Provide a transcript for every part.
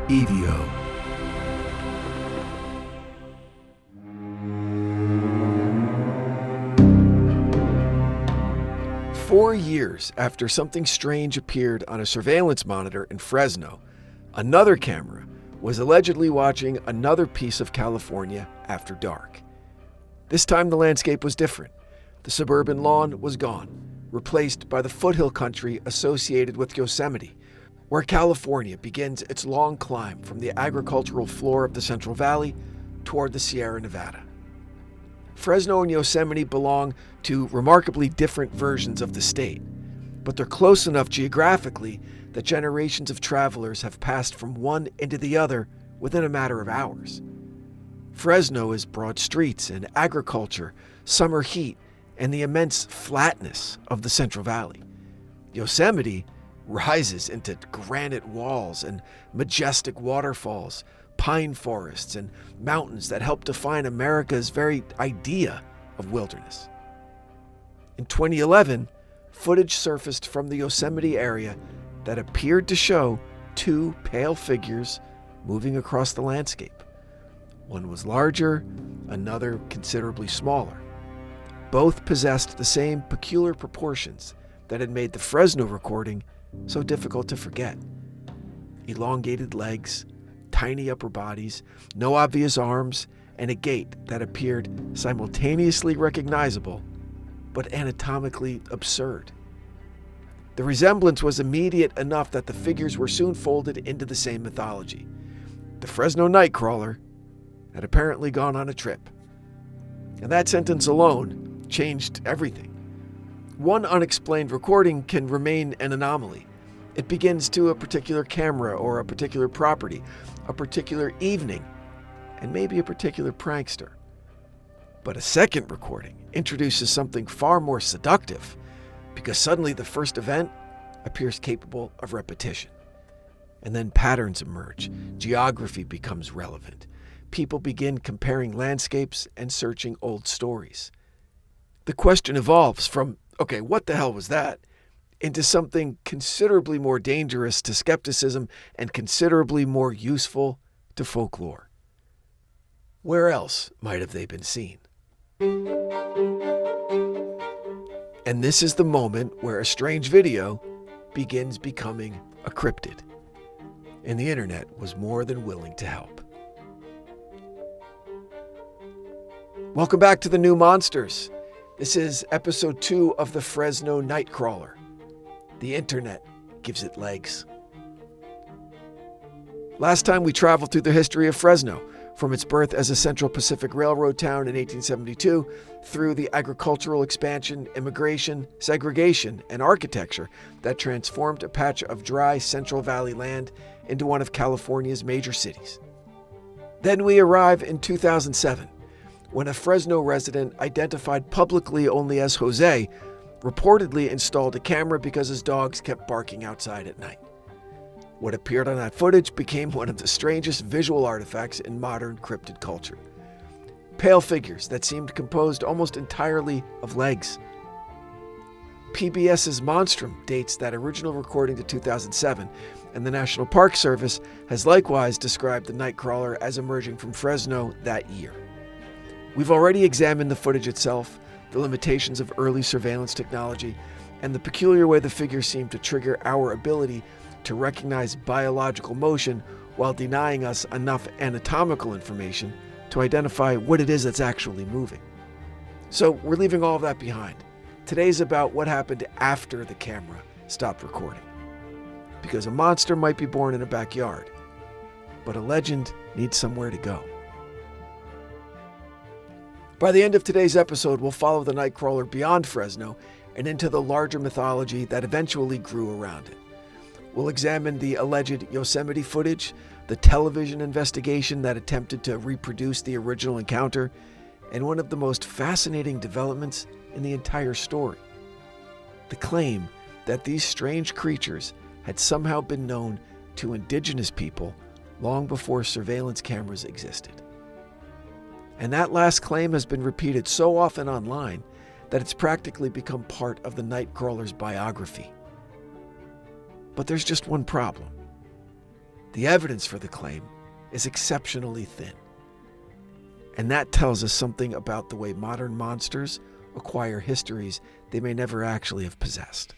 EVO. Four years after something strange appeared on a surveillance monitor in Fresno, another camera was allegedly watching another piece of California after dark. This time the landscape was different. The suburban lawn was gone, replaced by the foothill country associated with Yosemite, where California begins its long climb from the agricultural floor of the Central Valley toward the Sierra Nevada. Fresno and Yosemite belong to remarkably different versions of the state, but they're close enough geographically that generations of travelers have passed from one into the other within a matter of hours. Fresno is broad streets and agriculture, summer heat, and the immense flatness of the Central Valley. Yosemite rises into granite walls and majestic waterfalls, pine forests, and mountains that help define America's very idea of wilderness. In 2011, footage surfaced from the Yosemite area that appeared to show two pale figures moving across the landscape. One was larger, another considerably smaller. Both possessed the same peculiar proportions that had made the Fresno recording so difficult to forget. Elongated legs, tiny upper bodies, no obvious arms, and a gait that appeared simultaneously recognizable but anatomically absurd. The resemblance was immediate enough that the figures were soon folded into the same mythology. The Fresno Nightcrawler had apparently gone on a trip. And that sentence alone changed everything. One unexplained recording can remain an anomaly. It begins to a particular camera or a particular property, a particular evening, and maybe a particular prankster. But a second recording introduces something far more seductive, because suddenly the first event appears capable of repetition. And then patterns emerge, geography becomes relevant. People begin comparing landscapes and searching old stories. The question evolves from, okay, what the hell was that, into something considerably more dangerous to skepticism and considerably more useful to folklore. Where else might have they been seen? And this is the moment where a strange video begins becoming a cryptid. And the internet was more than willing to help. Welcome back to The New Monsters. This is episode 2 of the Fresno Nightcrawler. The internet gives it legs. Last time we traveled through the history of Fresno, from its birth as a Central Pacific Railroad town in 1872, through the agricultural expansion, immigration, segregation, and architecture that transformed a patch of dry Central Valley land into one of California's major cities. Then we arrive in 2007, when a Fresno resident identified publicly only as Jose reportedly installed a camera because his dogs kept barking outside at night. What appeared on that footage became one of the strangest visual artifacts in modern cryptid culture. Pale figures that seemed composed almost entirely of legs. PBS's Monstrum dates that original recording to 2007, and the National Park Service has likewise described the Nightcrawler as emerging from Fresno that year. We've already examined the footage itself, the limitations of early surveillance technology, and the peculiar way the figures seem to trigger our ability to recognize biological motion while denying us enough anatomical information to identify what it is that's actually moving. So we're leaving all of that behind. Today's about what happened after the camera stopped recording. Because a monster might be born in a backyard, but a legend needs somewhere to go. By the end of today's episode, we'll follow the Nightcrawler beyond Fresno and into the larger mythology that eventually grew around it. We'll examine the alleged Yosemite footage, the television investigation that attempted to reproduce the original encounter, and one of the most fascinating developments in the entire story: the claim that these strange creatures had somehow been known to indigenous people long before surveillance cameras existed. And that last claim has been repeated so often online that it's practically become part of the Nightcrawler's biography. But there's just one problem. the evidence for the claim is exceptionally thin. And that tells us something about the way modern monsters acquire histories they may never actually have possessed.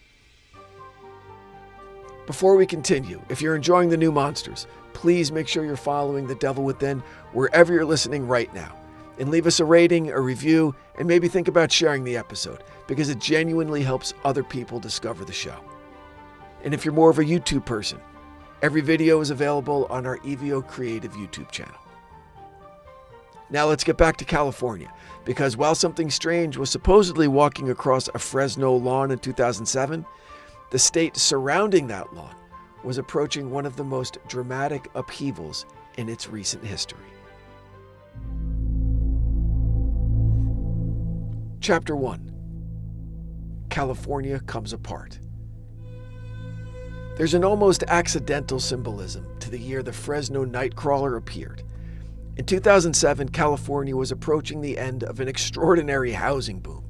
Before we continue, if you're enjoying the new monsters, please make sure you're following The Devil Within wherever you're listening right now. And leave us a rating, a review, and maybe think about sharing the episode, because it genuinely helps other people discover the show. And if you're more of a YouTube person, every video is available on our EVO Creative YouTube channel. Now let's get back to California, because while something strange was supposedly walking across a Fresno lawn in 2007, the state surrounding that lawn was approaching one of the most dramatic upheavals in its recent history. Chapter 1. California Comes Apart. There's an almost accidental symbolism to the year the Fresno Nightcrawler appeared. In 2007, California was approaching the end of an extraordinary housing boom.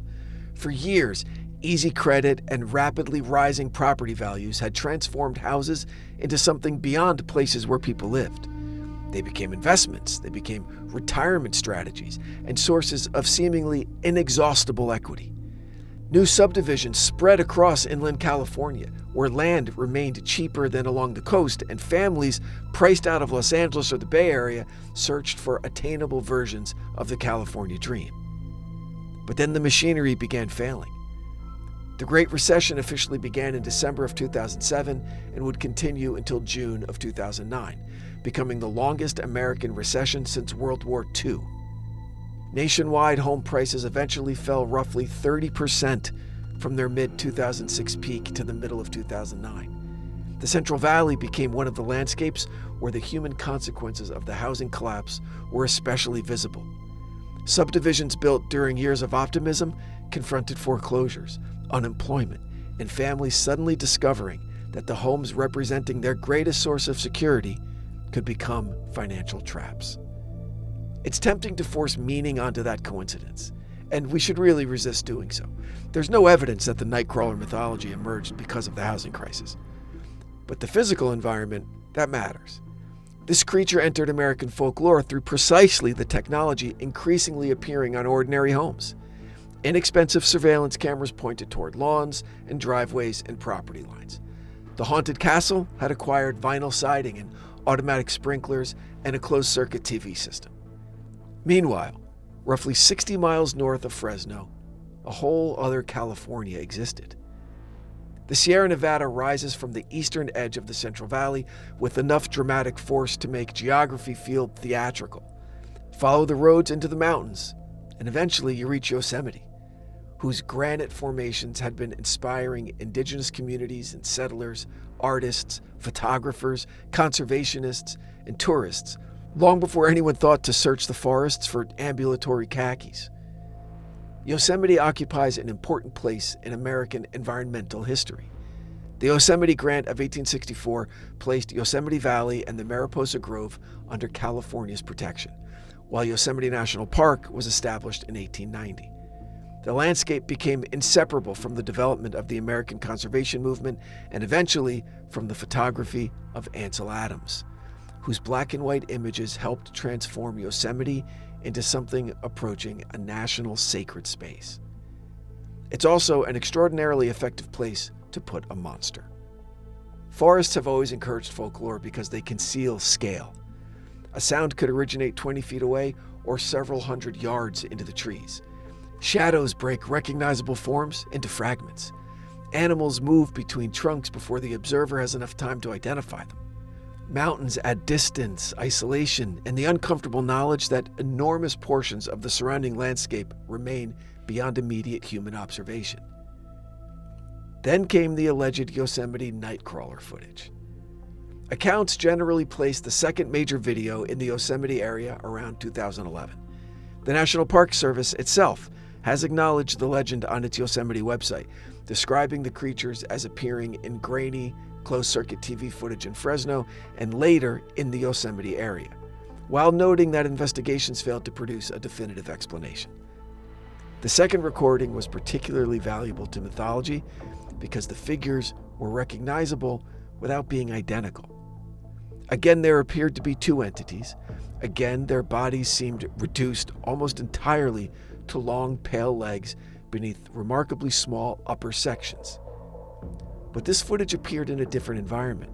For years, easy credit and rapidly rising property values had transformed houses into something beyond places where people lived. They became investments, they became retirement strategies, and sources of seemingly inexhaustible equity. New subdivisions spread across inland California, where land remained cheaper than along the coast, and families priced out of Los Angeles or the Bay Area searched for attainable versions of the California dream. But then the machinery began failing. The Great Recession officially began in December of 2007 and would continue until June of 2009, becoming the longest American recession since World War II. Nationwide home prices eventually fell roughly 30% from their mid-2006 peak to the middle of 2009. The Central Valley became one of the landscapes where the human consequences of the housing collapse were especially visible. Subdivisions built during years of optimism confronted foreclosures, unemployment, and families suddenly discovering that the homes representing their greatest source of security could become financial traps. It's tempting to force meaning onto that coincidence, and we should really resist doing so. There's no evidence that the Nightcrawler mythology emerged because of the housing crisis. But the physical environment, that matters. This creature entered American folklore through precisely the technology increasingly appearing on ordinary homes. Inexpensive surveillance cameras pointed toward lawns and driveways and property lines. The haunted castle had acquired vinyl siding and automatic sprinklers and a closed-circuit TV system. Meanwhile, roughly 60 miles north of Fresno, a whole other California existed. The Sierra Nevada rises from the eastern edge of the Central Valley with enough dramatic force to make geography feel theatrical. Follow the roads into the mountains, and eventually you reach Yosemite, whose granite formations had been inspiring indigenous communities and settlers, artists, photographers, conservationists, and tourists, long before anyone thought to search the forests for ambulatory khakis. Yosemite occupies an important place in American environmental history. The Yosemite Grant of 1864 placed Yosemite Valley and the Mariposa Grove under California's protection, while Yosemite National Park was established in 1890. The landscape became inseparable from the development of the American conservation movement and eventually from the photography of Ansel Adams, whose black and white images helped transform Yosemite into something approaching a national sacred space. It's also an extraordinarily effective place to put a monster. Forests have always encouraged folklore because they conceal scale. A sound could originate 20 feet away or several hundred yards into the trees. Shadows break recognizable forms into fragments. Animals move between trunks before the observer has enough time to identify them. Mountains add distance, isolation, and the uncomfortable knowledge that enormous portions of the surrounding landscape remain beyond immediate human observation. Then came the alleged Yosemite Nightcrawler footage. Accounts generally place the second major video in the Yosemite area around 2011. The National Park Service itself has acknowledged the legend on its Yosemite website, describing the creatures as appearing in grainy, closed-circuit TV footage in Fresno and later in the Yosemite area, while noting that investigations failed to produce a definitive explanation. The second recording was particularly valuable to mythology because the figures were recognizable without being identical. Again, there appeared to be two entities. Again, their bodies seemed reduced almost entirely to long, pale legs beneath remarkably small upper sections. But this footage appeared in a different environment,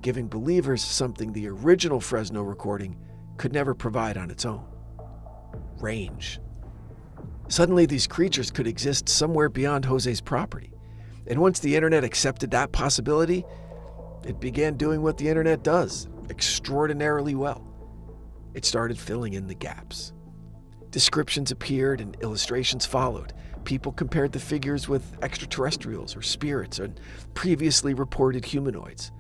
giving believers something the original Fresno recording could never provide on its own: range. Suddenly, these creatures could exist somewhere beyond Jose's property. And once the internet accepted that possibility, it began doing what the internet does extraordinarily well. It started filling in the gaps. Descriptions appeared and illustrations followed. People compared the figures with extraterrestrials or spirits and previously reported humanoids.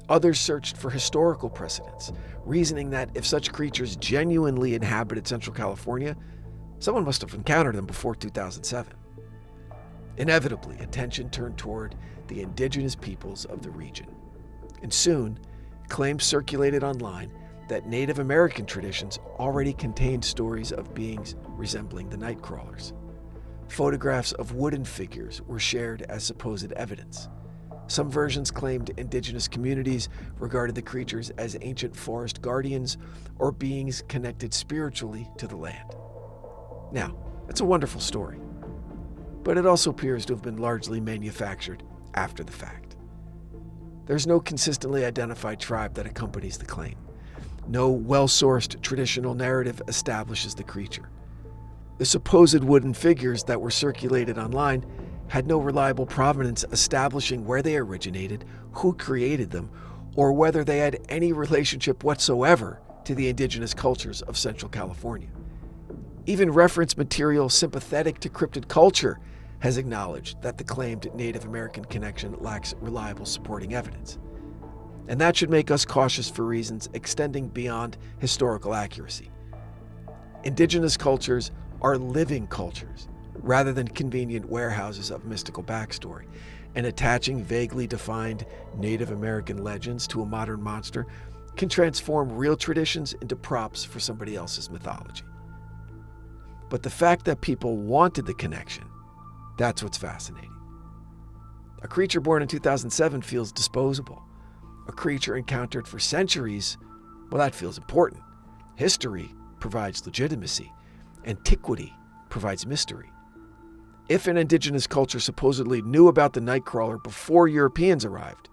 Others searched for historical precedents, reasoning that if such creatures genuinely inhabited Central California, someone must have encountered them before 2007. Inevitably, attention turned toward the indigenous peoples of the region. And soon, claims circulated online that Native American traditions already contained stories of beings resembling the Nightcrawlers. Photographs of wooden figures were shared as supposed evidence. Some versions claimed indigenous communities regarded the creatures as ancient forest guardians or beings connected spiritually to the land. Now, that's a wonderful story, but it also appears to have been largely manufactured after the fact. There's no consistently identified tribe that accompanies the claim. No well-sourced traditional narrative establishes the creature. The supposed wooden figures that were circulated online had no reliable provenance establishing where they originated, who created them, or whether they had any relationship whatsoever to the indigenous cultures of Central California. Even reference material sympathetic to cryptid culture has acknowledged that the claimed Native American connection lacks reliable supporting evidence. And that should make us cautious for reasons extending beyond historical accuracy. Indigenous cultures are living cultures, rather than convenient warehouses of mystical backstory, and attaching vaguely defined Native American legends to a modern monster can transform real traditions into props for somebody else's mythology. But the fact that people wanted the connection, that's what's fascinating. A creature born in 2007 feels disposable. A creature encountered for centuries, well, that feels important. History provides legitimacy. Antiquity provides mystery. If an indigenous culture supposedly knew about the Nightcrawler before Europeans arrived,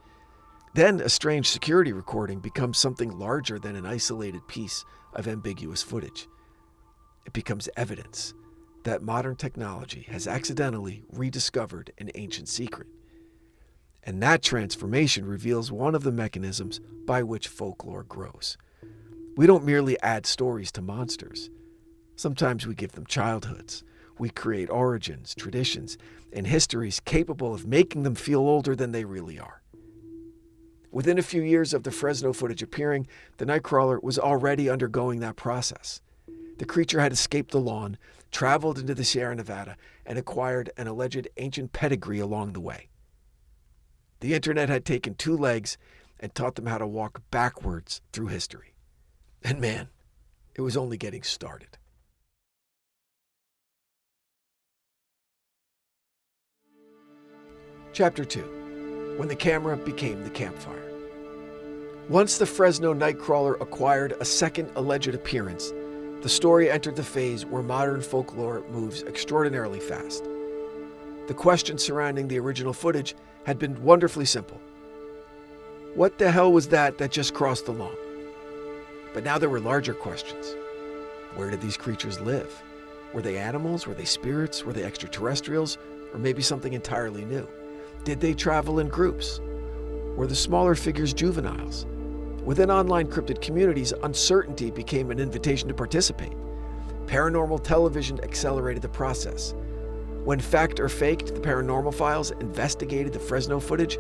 then a strange security recording becomes something larger than an isolated piece of ambiguous footage. It becomes evidence that modern technology has accidentally rediscovered an ancient secret. And that transformation reveals one of the mechanisms by which folklore grows. We don't merely add stories to monsters. Sometimes we give them childhoods. We create origins, traditions, and histories capable of making them feel older than they really are. Within a few years of the Fresno footage appearing, the Nightcrawler was already undergoing that process. The creature had escaped the lawn, traveled into the Sierra Nevada, and acquired an alleged ancient pedigree along the way. The internet had taken two legs and taught them how to walk backwards through history. And man, it was only getting started. Chapter 2. When the camera became the campfire. Once the Fresno Nightcrawler acquired a second alleged appearance, the story entered the phase where modern folklore moves extraordinarily fast. The questions surrounding the original footage had been wonderfully simple. What the hell was that just crossed the lawn? But now there were larger questions. Where did these creatures live? Were they animals? Were they spirits? Were they extraterrestrials? Or maybe something entirely new? Did they travel in groups? Were the smaller figures juveniles? Within online cryptid communities, uncertainty became an invitation to participate. Paranormal television accelerated the process. When Fact or Faked, the Paranormal Files, investigated the Fresno footage,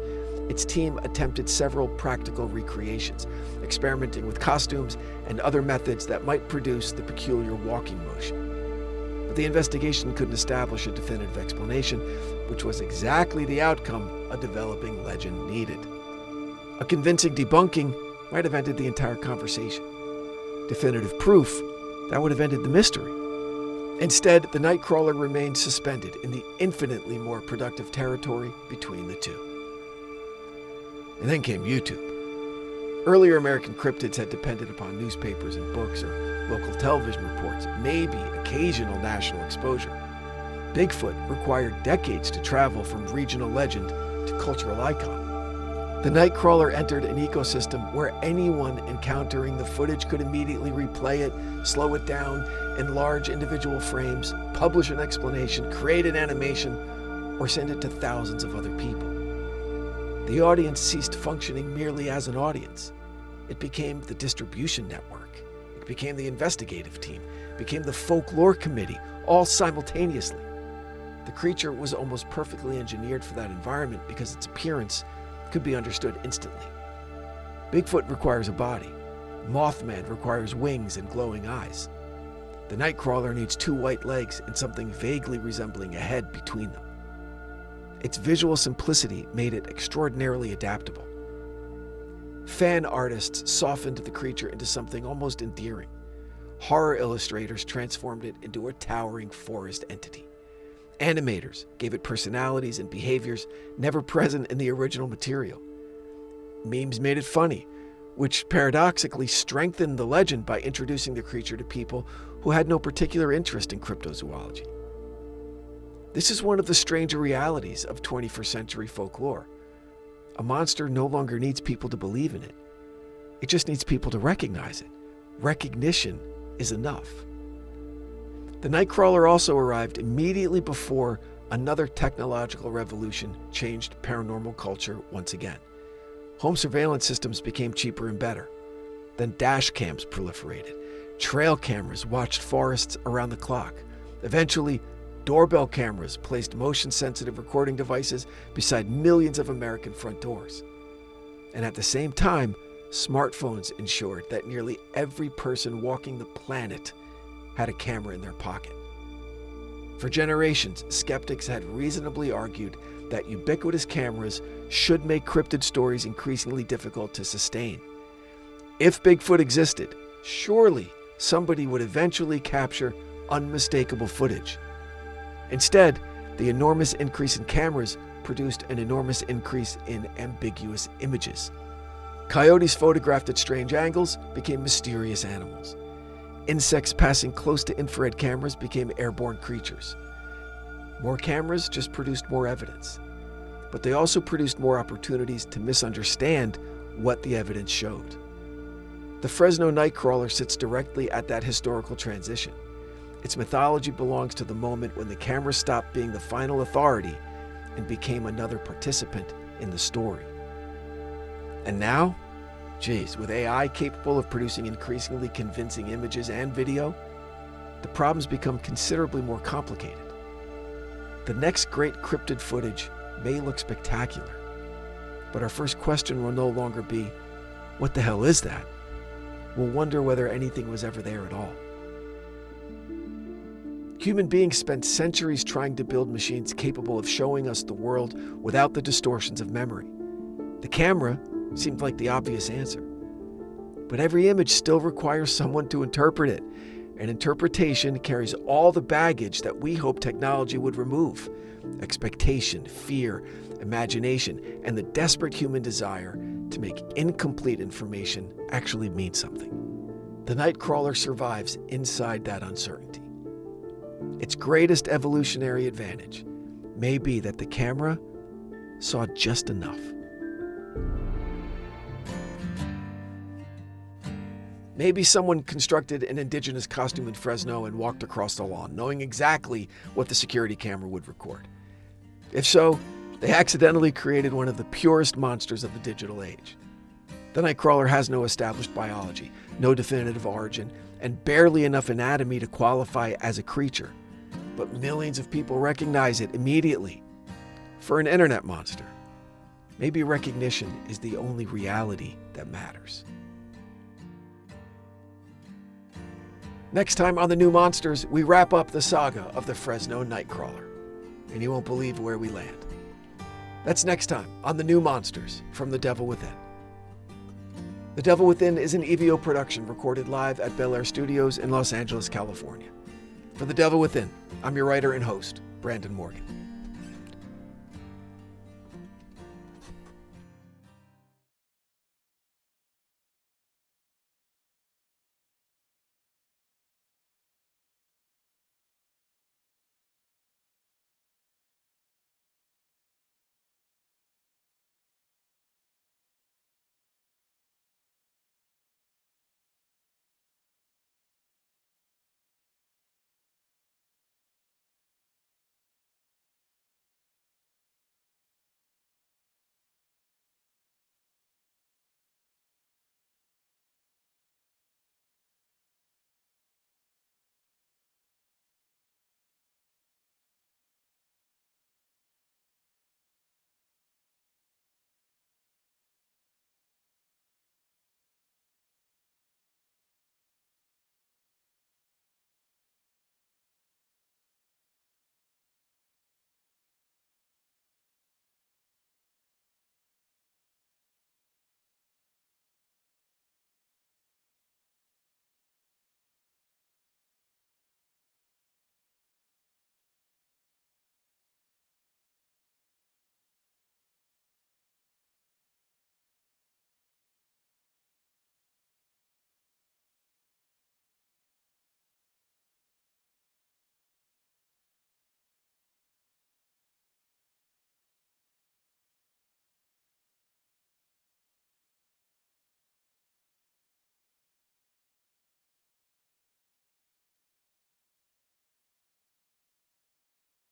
its team attempted several practical recreations, experimenting with costumes and other methods that might produce the peculiar walking motion. But the investigation couldn't establish a definitive explanation, which was exactly the outcome a developing legend needed. A convincing debunking might have ended the entire conversation. Definitive proof, that would have ended the mystery. Instead, the Nightcrawler remained suspended in the infinitely more productive territory between the two. And then came YouTube. Earlier American cryptids had depended upon newspapers and books or local television reports, maybe occasional national exposure. Bigfoot required decades to travel from regional legend to cultural icon. The Nightcrawler entered an ecosystem where anyone encountering the footage could immediately replay it, slow it down, enlarge individual frames, publish an explanation, create an animation, or send it to thousands of other people. The audience ceased functioning merely as an audience. It became the distribution network. It became the investigative team. It became the folklore committee, all simultaneously. The creature was almost perfectly engineered for that environment because its appearance could be understood instantly. Bigfoot requires a body. Mothman requires wings and glowing eyes. The Nightcrawler needs 2 white legs and something vaguely resembling a head between them. Its visual simplicity made it extraordinarily adaptable. Fan artists softened the creature into something almost endearing. Horror illustrators transformed it into a towering forest entity. Animators gave it personalities and behaviors never present in the original material. Memes made it funny, which paradoxically strengthened the legend by introducing the creature to people who had no particular interest in cryptozoology. This is one of the stranger realities of 21st century folklore. A monster no longer needs people to believe in it. It just needs people to recognize it. Recognition is enough. The Nightcrawler also arrived immediately before another technological revolution changed paranormal culture once again. Home surveillance systems became cheaper and better. Then dash cams proliferated. Trail cameras watched forests around the clock. Eventually, doorbell cameras placed motion-sensitive recording devices beside millions of American front doors. And at the same time, smartphones ensured that nearly every person walking the planet had a camera in their pocket. For generations, skeptics had reasonably argued that ubiquitous cameras should make cryptid stories increasingly difficult to sustain. If Bigfoot existed, surely somebody would eventually capture unmistakable footage. Instead, the enormous increase in cameras produced an enormous increase in ambiguous images. Coyotes photographed at strange angles became mysterious animals. Insects passing close to infrared cameras became airborne creatures. More cameras just produced more evidence, but they also produced more opportunities to misunderstand what the evidence showed. The Fresno Nightcrawler sits directly at that historical transition. Its mythology belongs to the moment when the camera stopped being the final authority and became another participant in the story. And now, with AI capable of producing increasingly convincing images and video, the problems become considerably more complicated. The next great cryptid footage may look spectacular, but our first question will no longer be, what the hell is that? We'll wonder whether anything was ever there at all. Human beings spent centuries trying to build machines capable of showing us the world without the distortions of memory. The camera seemed like the obvious answer. But every image still requires someone to interpret it, and interpretation carries all the baggage that we hope technology would remove: expectation, fear, imagination, and the desperate human desire to make incomplete information actually mean something. The Nightcrawler survives inside that uncertainty. Its greatest evolutionary advantage may be that the camera saw just enough. Maybe someone constructed an indigenous costume in Fresno and walked across the lawn, knowing exactly what the security camera would record. If so, they accidentally created one of the purest monsters of the digital age. The Nightcrawler has no established biology, no definitive origin, and barely enough anatomy to qualify as a creature. But millions of people recognize it immediately. For an internet monster, maybe recognition is the only reality that matters. Next time on The New Monsters, we wrap up the saga of the Fresno Nightcrawler, and you won't believe where we land. That's next time on The New Monsters from The Devil Within. The Devil Within is an EVO production recorded live at Bel Air Studios in Los Angeles, California. For The Devil Within, I'm your writer and host, Brandon Morgan.